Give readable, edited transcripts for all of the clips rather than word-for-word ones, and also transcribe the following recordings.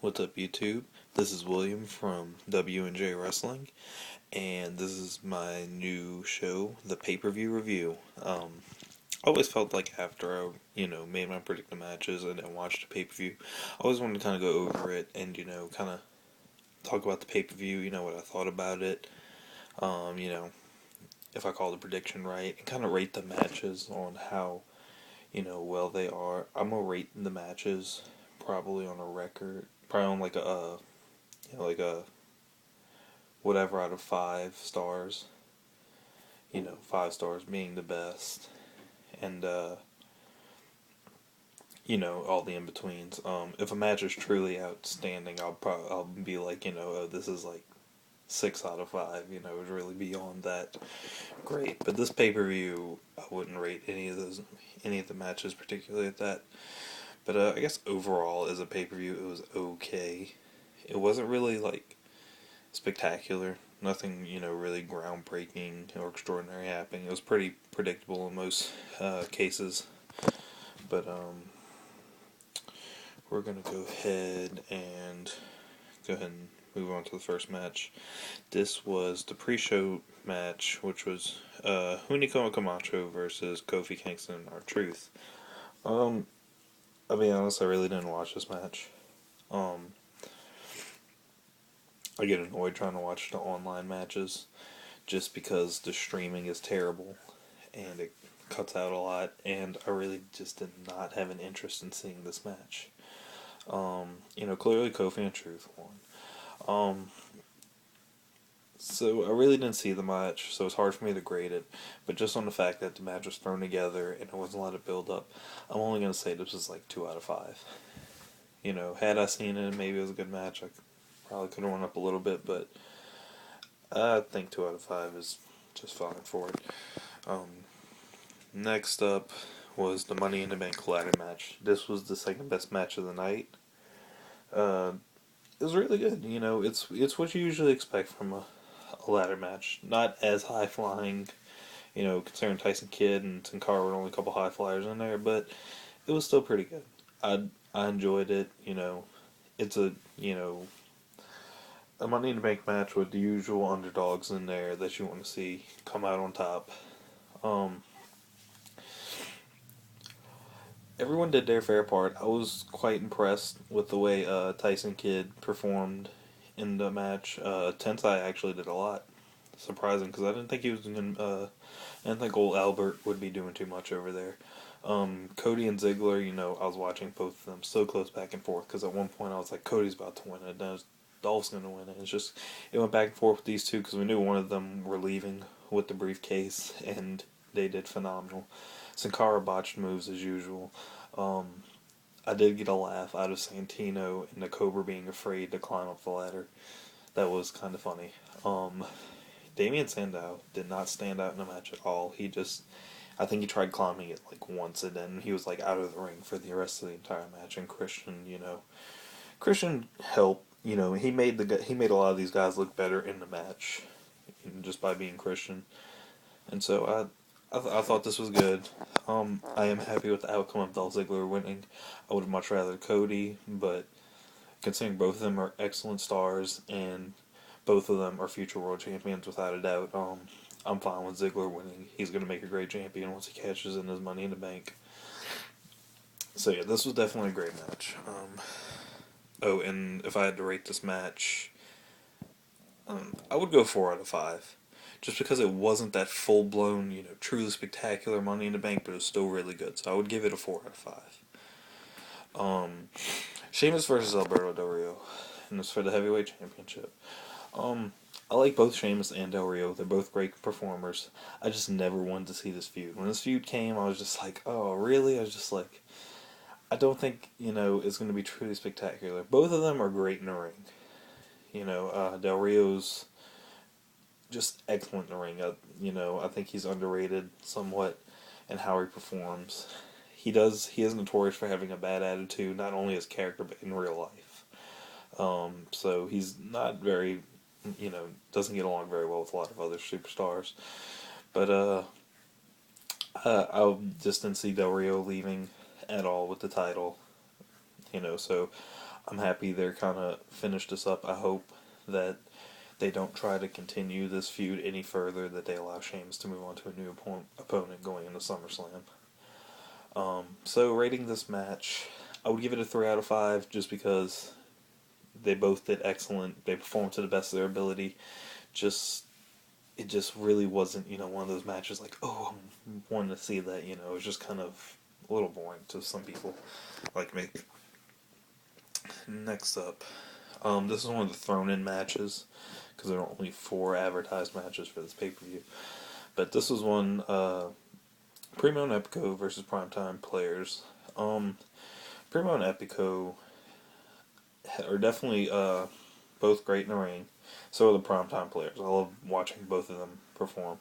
What's up, YouTube? This is William from WandJwrestling, and this is my new show, the pay-per-view review. I always felt like after I, made my predictive matches and then watched the pay-per-view, I always wanted to kind of go over it and, kind of talk about the pay-per-view, what I thought about it, um, you know, if I call the prediction right, and kind of rate the matches on how, well they are. I'm gonna rate the matches probably on a record, probably on like a whatever out of 5 stars. 5 stars being the best, and all the in betweens. If a match is truly outstanding, I'll be like, oh, this is like 6 out of 5. It would really beyond that great. But this pay per view, I wouldn't rate any of the matches particularly at that. But I guess overall, as a pay per view, it was okay. It wasn't really like spectacular. Nothing, really groundbreaking or extraordinary happening. It was pretty predictable in most cases. But we're gonna go ahead and move on to the first match. This was the pre-show match, which was Hunico Camacho versus Kofi Kingston and R-Truth. I'll be honest, I really didn't watch this match. I get annoyed trying to watch the online matches just because the streaming is terrible and it cuts out a lot, and I really just did not have an interest in seeing this match. Clearly Kofi and Truth won. So I really didn't see the match, so it's hard for me to grade it. But just on the fact that the match was thrown together and there wasn't a lot of build up, I'm only gonna say this was like 2 out of 5. Had I seen it, maybe it was a good match. I probably could have went up a little bit, but I think 2 out of 5 is just fine for it. Next up was the Money in the Bank ladder match. This was the second best match of the night. It was really good. It's what you usually expect from a ladder match. Not as high flying, considering Tyson Kidd and Sin Cara were only a couple high flyers in there, but it was still pretty good. I enjoyed it. It's a Money in the Bank match with the usual underdogs in there that you want to see come out on top. Everyone did their fair part. I was quite impressed with the way Tyson Kidd performed in the match. Tensai actually did a lot. Surprising, because I didn't think he was going to... I didn't think old Albert would be doing too much over there. Cody and Ziggler, I was watching both of them so close back and forth, because at one point I was like, Cody's about to win it, and then Dolph's going to win it. It's just, it went back and forth with these two, because we knew one of them were leaving with the briefcase, and they did phenomenal. Sin Cara botched moves as usual. I did get a laugh out of Santino and the Cobra being afraid to climb up the ladder. That was kind of funny. Damien Sandow did not stand out in the match at all. I think he tried climbing it like once, and then he was like out of the ring for the rest of the entire match. And Christian helped. He made a lot of these guys look better in the match, just by being Christian. And so I thought this was good. I am happy with the outcome of Dolph Ziggler winning. I would have much rather Cody, but considering both of them are excellent stars and both of them are future world champions without a doubt, I'm fine with Ziggler winning. He's going to make a great champion once he cashes in his Money in the Bank. So yeah, this was definitely a great match. And if I had to rate this match, I would go 4 out of 5. Just because it wasn't that full-blown, truly spectacular Money in the Bank, but it was still really good. So I would give it a 4 out of 5. Sheamus versus Alberto Del Rio, and it's for the Heavyweight Championship. I like both Sheamus and Del Rio. They're both great performers. I just never wanted to see this feud. When this feud came, I was just like, oh, really? I was just like, I don't think, it's going to be truly spectacular. Both of them are great in the ring. Del Rio's just excellent in the ring. I think he's underrated somewhat in how he performs. He is notorious for having a bad attitude, not only as character, but in real life. So he's not very, doesn't get along very well with a lot of other superstars. But I just didn't see Del Rio leaving at all with the title. So I'm happy they're kind of finished this up. I hope that they don't try to continue this feud any further, that they allow Sheamus to move on to a new opponent going into SummerSlam. So rating this match, I would give it a 3 out of 5 just because they both did excellent. They performed to the best of their ability. It just really wasn't, one of those matches like, oh, I'm wanting to see that, It was just kind of a little boring to some people like me. Next up, this is one of the thrown-in matches because there are only 4 advertised matches for this pay-per-view. But this was one, Primo and Epico versus Primetime Players. Primo and Epico are definitely both great in the ring. So are the Primetime Players. I love watching both of them perform.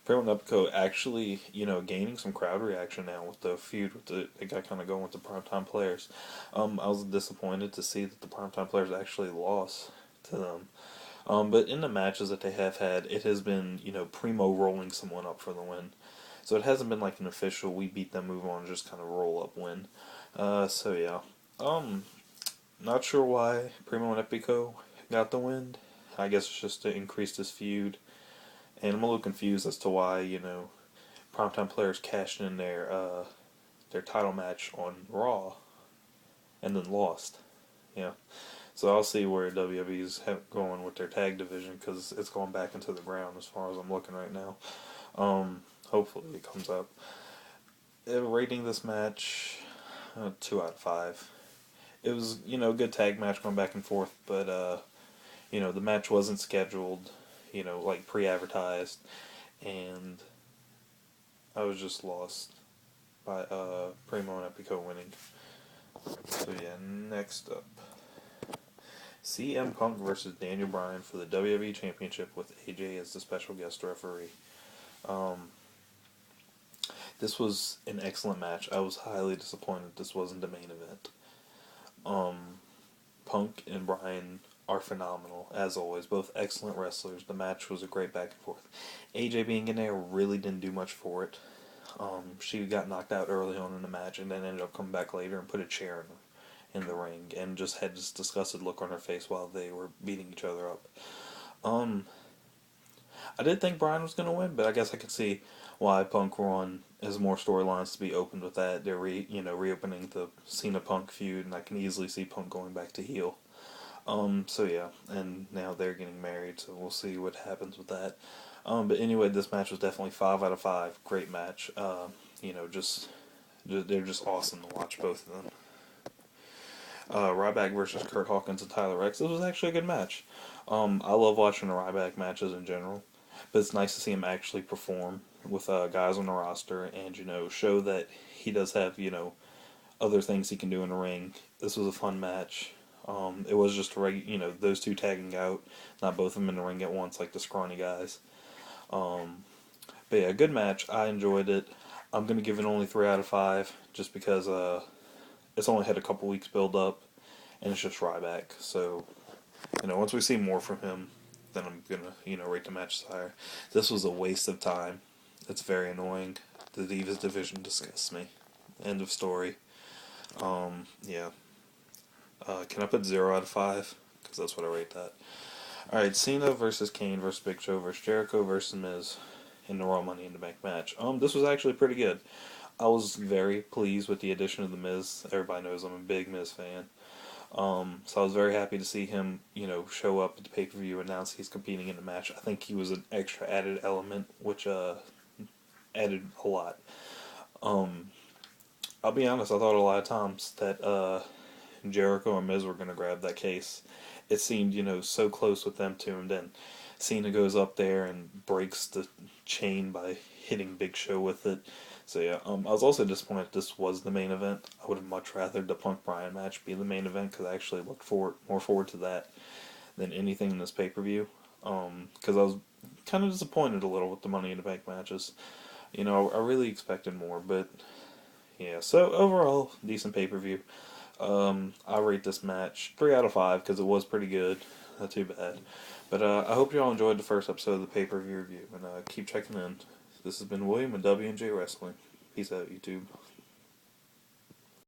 Primo and Epico actually, gaining some crowd reaction now with the feud with they got kind of going with the Primetime Players. I was disappointed to see that the Primetime Players actually lost to them. But in the matches that they have had, it has been, Primo rolling someone up for the win. So it hasn't been like an official, we beat them, move on, just kind of roll up win. So yeah. Not sure why Primo and Epico got the win. I guess it's just to increase this feud. And I'm a little confused as to why, Primetime Players cashed in their title match on Raw and then lost. Yeah. So I'll see where WWE's going with their tag division because it's going back into the ground as far as I'm looking right now. Hopefully it comes up. Rating this match, 2 out of 5. It was, a good tag match going back and forth, but, the match wasn't scheduled, like pre-advertised, and I was just lost by Primo and Epico winning. So yeah, next up, CM Punk versus Daniel Bryan for the WWE Championship with AJ as the special guest referee. This was an excellent match. I was highly disappointed this wasn't the main event. Punk and Bryan are phenomenal, as always. Both excellent wrestlers. The match was a great back and forth. AJ being in there really didn't do much for it. She got knocked out early on in the match and then ended up coming back later and put a chair in the ring and just had this disgusted look on her face while they were beating each other up. I did think Bryan was going to win, but I guess I could see why Punk has more storylines to be opened with that. They're reopening the Cena Punk feud, and I can easily see Punk going back to heel. So yeah, and now they're getting married, so we'll see what happens with that. But anyway, this match was definitely 5 out of 5. Great match. They're just awesome to watch, both of them. Ryback versus Kurt Hawkins and Tyler Reks. This was actually a good match. I love watching the Ryback matches in general, but it's nice to see him actually perform with guys on the roster and, show that he does have, other things he can do in the ring. This was a fun match. It was just those two tagging out, not both of them in the ring at once like the scrawny guys. But yeah, good match. I enjoyed it. I'm going to give it only 3 out of 5 just because it's only had a couple weeks build up and it's just Ryback. So, once we see more from him, then I'm going to, rate the matches higher. This was a waste of time. It's very annoying. The Divas division disgusts me. End of story. Yeah. Can I put 0 out of 5? Because that's what I rate that. Alright, Cena versus Kane versus Big Show versus Jericho versus Miz in the Raw Money in the Bank match. This was actually pretty good. I was very pleased with the addition of the Miz. Everybody knows I'm a big Miz fan. So I was very happy to see him, show up at the pay-per-view, announce he's competing in the match. I think he was an extra added element, which added a lot. I'll be honest, I thought a lot of times that Jericho and Miz were going to grab that case. It seemed, so close with them two, and then Cena goes up there and breaks the chain by hitting Big Show with it. So yeah, I was also disappointed this was the main event. I would have much rather the Punk Bryan match be the main event because I actually looked more forward to that than anything in this pay-per-view. Because I was kind of disappointed a little with the Money in the Bank matches. I really expected more, but yeah. So overall, decent pay-per-view. I rate this match 3 out of 5 because it was pretty good. Not too bad. But I hope you all enjoyed the first episode of the pay-per-view review, and keep checking in. This has been William with WandJwrestling. Peace out, YouTube.